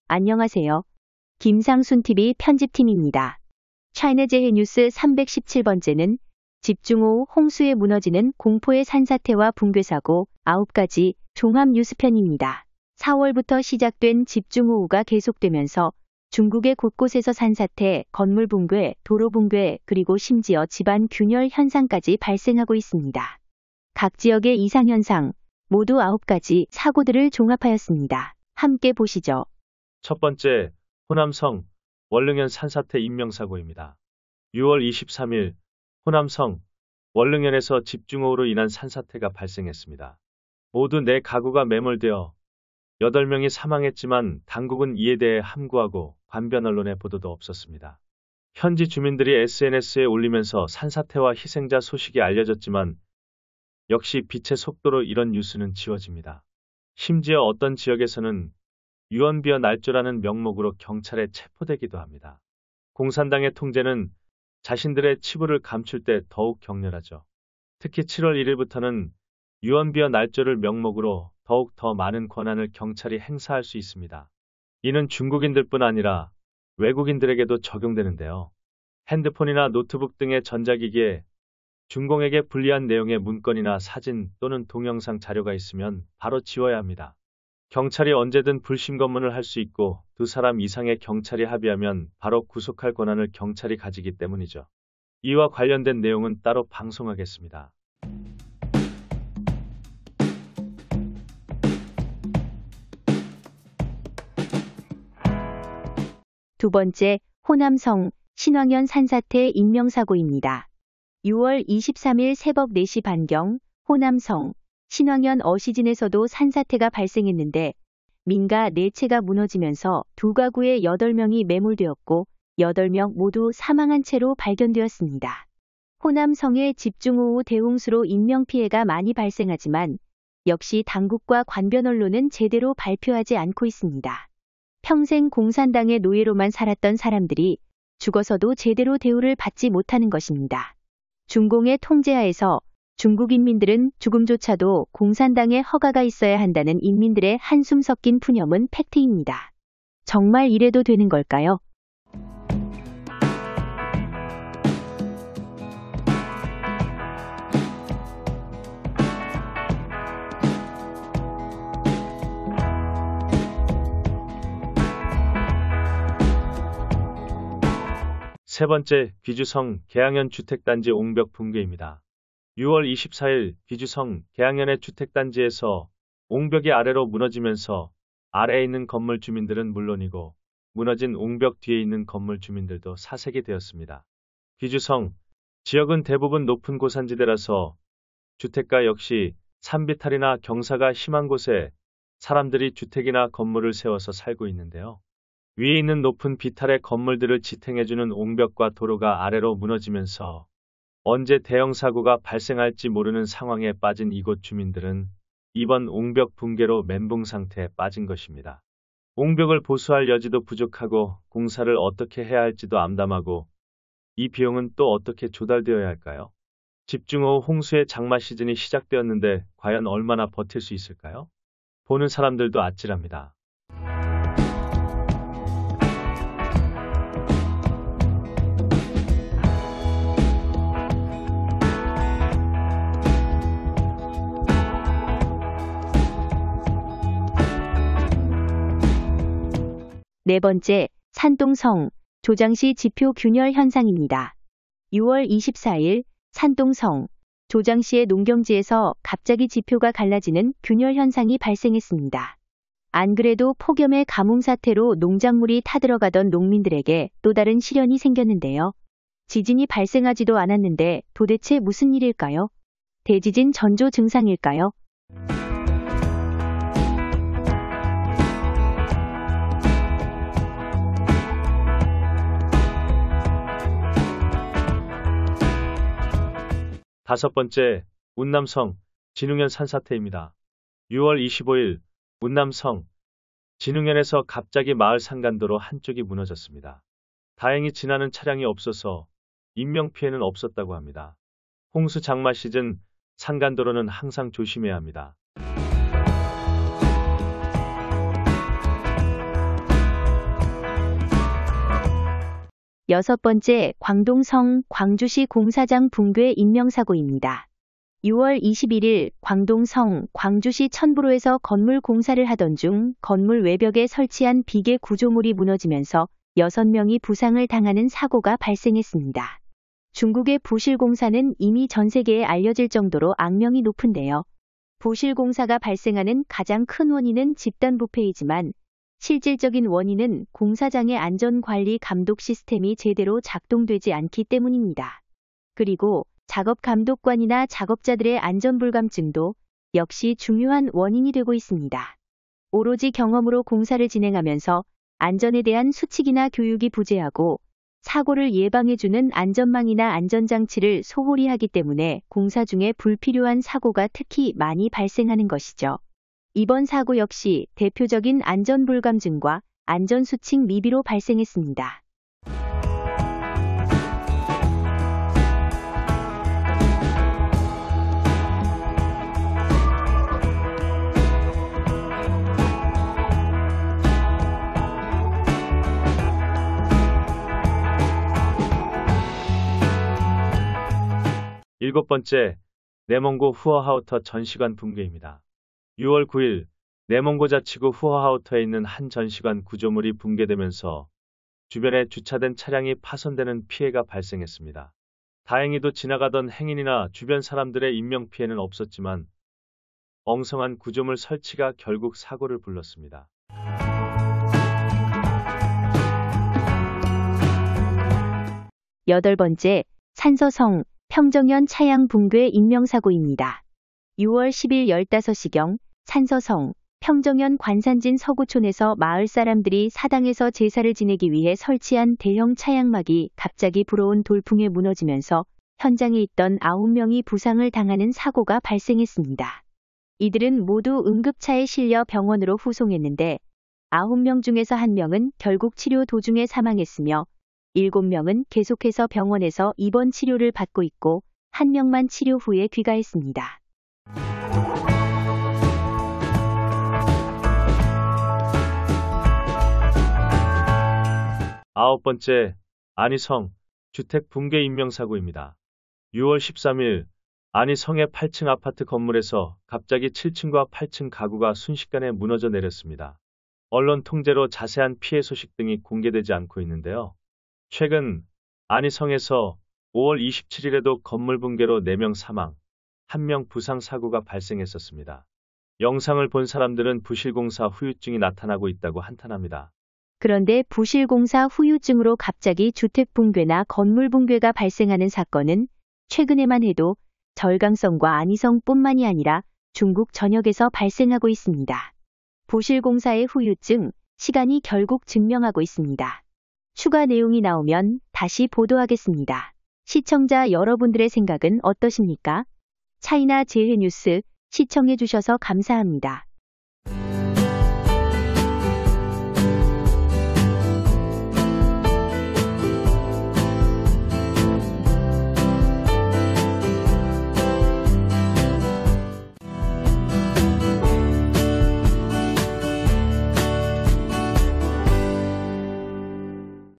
안녕하세요. 김상순TV 편집팀입니다. 차이나제일 뉴스 317번째는 집중호우 홍수에 무너지는 공포의 산사태와 붕괴사고 9가지 종합 뉴스편입니다. 4월부터 시작된 집중호우가 계속되면서 중국의 곳곳에서 산사태, 건물 붕괴, 도로 붕괴, 그리고 심지어 집안 균열 현상까지 발생하고 있습니다. 각 지역의 이상현상, 모두 9가지 사고들을 종합하였습니다. 함께 보시죠. 첫 번째, 호남성 월릉현 산사태 인명사고입니다. 6월 23일 호남성 월릉현에서 집중호우로 인한 산사태가 발생했습니다. 모두 4가구가 매몰되어 8명이 사망했지만 당국은 이에 대해 함구하고 관변 언론의 보도도 없었습니다. 현지 주민들이 SNS에 올리면서 산사태와 희생자 소식이 알려졌지만 역시 빛의 속도로 이런 뉴스는 지워집니다. 심지어 어떤 지역에서는 유언비어 날조라는 명목으로 경찰에 체포되기도 합니다. 공산당의 통제는 자신들의 치부를 감출 때 더욱 격렬하죠. 특히 7월 1일부터는 유언비어 날조를 명목으로 더욱 더 많은 권한을 경찰이 행사할 수 있습니다. 이는 중국인들뿐 아니라 외국인들에게도 적용되는데요. 핸드폰이나 노트북 등의 전자기기에 중공에게 불리한 내용의 문건이나 사진 또는 동영상 자료가 있으면 바로 지워야 합니다. 경찰이 언제든 불심 검문을 할 수 있고 2사람 이상의 경찰이 합의하면 바로 구속할 권한을 경찰이 가지기 때문이죠. 이와 관련된 내용은 따로 방송하겠습니다. 두 번째, 호남성 신황현 산사태 인명사고입니다. 6월 23일 새벽 4시 반경 호남성 신황현 어시진에서도 산사태가 발생했는데 민가 4채가 무너지면서 2가구의 8명이 매몰되었고 8명 모두 사망한 채로 발견되었습니다. 호남성의 집중호우 대홍수로 인명피해가 많이 발생하지만 역시 당국과 관변 언론은 제대로 발표하지 않고 있습니다. 평생 공산당의 노예로만 살았던 사람들이 죽어서도 제대로 대우를 받지 못하는 것입니다. 중공의 통제하에서 중국 인민들은 죽음조차도 공산당의 허가가 있어야 한다는 인민들의 한숨 섞인 푸념은 팩트입니다. 정말 이래도 되는 걸까요? 세 번째, 귀주성 계양현 주택단지 옹벽 붕괴입니다. 6월 24일 귀주성 계양현의 주택단지에서 옹벽이 아래로 무너지면서 아래에 있는 건물 주민들은 물론이고 무너진 옹벽 뒤에 있는 건물 주민들도 사색이 되었습니다. 귀주성 지역은 대부분 높은 고산지대라서 주택가 역시 산비탈이나 경사가 심한 곳에 사람들이 주택이나 건물을 세워서 살고 있는데요. 위에 있는 높은 비탈의 건물들을 지탱해주는 옹벽과 도로가 아래로 무너지면서 언제 대형 사고가 발생할지 모르는 상황에 빠진 이곳 주민들은 이번 옹벽 붕괴로 멘붕 상태에 빠진 것입니다. 옹벽을 보수할 여지도 부족하고 공사를 어떻게 해야 할지도 암담하고 이 비용은 또 어떻게 조달되어야 할까요? 집중호우 홍수의 장마 시즌이 시작되었는데 과연 얼마나 버틸 수 있을까요? 보는 사람들도 아찔합니다. 네 번째, 산동성 조장시 지표 균열 현상입니다. 6월 24일 산동성 조장시의 농경지에서 갑자기 지표가 갈라지는 균열 현상이 발생했습니다. 안 그래도 폭염의 가뭄 사태로 농작물이 타들어가던 농민들에게 또 다른 시련이 생겼는데요. 지진이 발생하지도 않았는데 도대체 무슨 일일까요? 대지진 전조 증상일까요? 다섯 번째, 운남성 진흥현 산사태입니다. 6월 25일 운남성 진흥현에서 갑자기 마을 산간도로 한쪽이 무너졌습니다. 다행히 지나는 차량이 없어서 인명피해는 없었다고 합니다. 홍수 장마 시즌 산간도로는 항상 조심해야 합니다. 여섯 번째, 광동성 광주시 공사장 붕괴 인명사고입니다. 6월 21일 광동성 광주시 천부로에서 건물 공사를 하던 중 건물 외벽에 설치한 비계 구조물이 무너지면서 6명이 부상을 당하는 사고가 발생했습니다. 중국의 부실공사는 이미 전 세계에 알려질 정도로 악명이 높은데요. 부실공사가 발생하는 가장 큰 원인은 집단 부패이지만 실질적인 원인은 공사장의 안전관리 감독 시스템이 제대로 작동되지 않기 때문입니다. 그리고 작업 감독관이나 작업자들의 안전불감증도 역시 중요한 원인이 되고 있습니다. 오로지 경험으로 공사를 진행하면서 안전에 대한 수칙이나 교육이 부재하고 사고를 예방해주는 안전망이나 안전장치를 소홀히 하기 때문에 공사 중에 불필요한 사고가 특히 많이 발생하는 것이죠. 이번 사고 역시 대표적인 안전불감증과 안전수칙 미비로 발생했습니다. 일곱 번째, 내몽고 후어하우터 전시관 붕괴입니다. 6월 9일, 내몽고 자치구 후어하우터에 있는 한 전시관 구조물이 붕괴되면서 주변에 주차된 차량이 파손되는 피해가 발생했습니다. 다행히도 지나가던 행인이나 주변 사람들의 인명피해는 없었지만 엉성한 구조물 설치가 결국 사고를 불렀습니다. 여덟 번째, 산서성 평정연 차양 붕괴 인명사고입니다. 6월 10일 15시경 산서성 평정연 관산진 서구촌에서 마을 사람들이 사당에서 제사를 지내기 위해 설치한 대형 차양막이 갑자기 불어온 돌풍에 무너지면서 현장에 있던 9명이 부상을 당하는 사고가 발생했습니다. 이들은 모두 응급차에 실려 병원으로 후송했는데 9명 중에서 1명은 결국 치료 도중에 사망했으며 7명은 계속해서 병원에서 입원 치료를 받고 있고 1명만 치료 후에 귀가했습니다. 아홉 번째, 안희성 주택 붕괴 인명사고입니다. 6월 13일, 안희성의 8층 아파트 건물에서 갑자기 7층과 8층 가구가 순식간에 무너져 내렸습니다. 언론 통제로 자세한 피해 소식 등이 공개되지 않고 있는데요. 최근 안희성에서 5월 27일에도 건물 붕괴로 4명 사망, 1명 부상 사고가 발생했었습니다. 영상을 본 사람들은 부실공사 후유증이 나타나고 있다고 한탄합니다. 그런데 부실공사 후유증으로 갑자기 주택 붕괴나 건물 붕괴가 발생하는 사건은 최근에만 해도 절강성과 안희성뿐만이 아니라 중국 전역에서 발생하고 있습니다. 부실공사의 후유증, 시간이 결국 증명하고 있습니다. 추가 내용이 나오면 다시 보도하겠습니다. 시청자 여러분들의 생각은 어떠십니까? 차이나 재해 뉴스 시청해주셔서 감사합니다.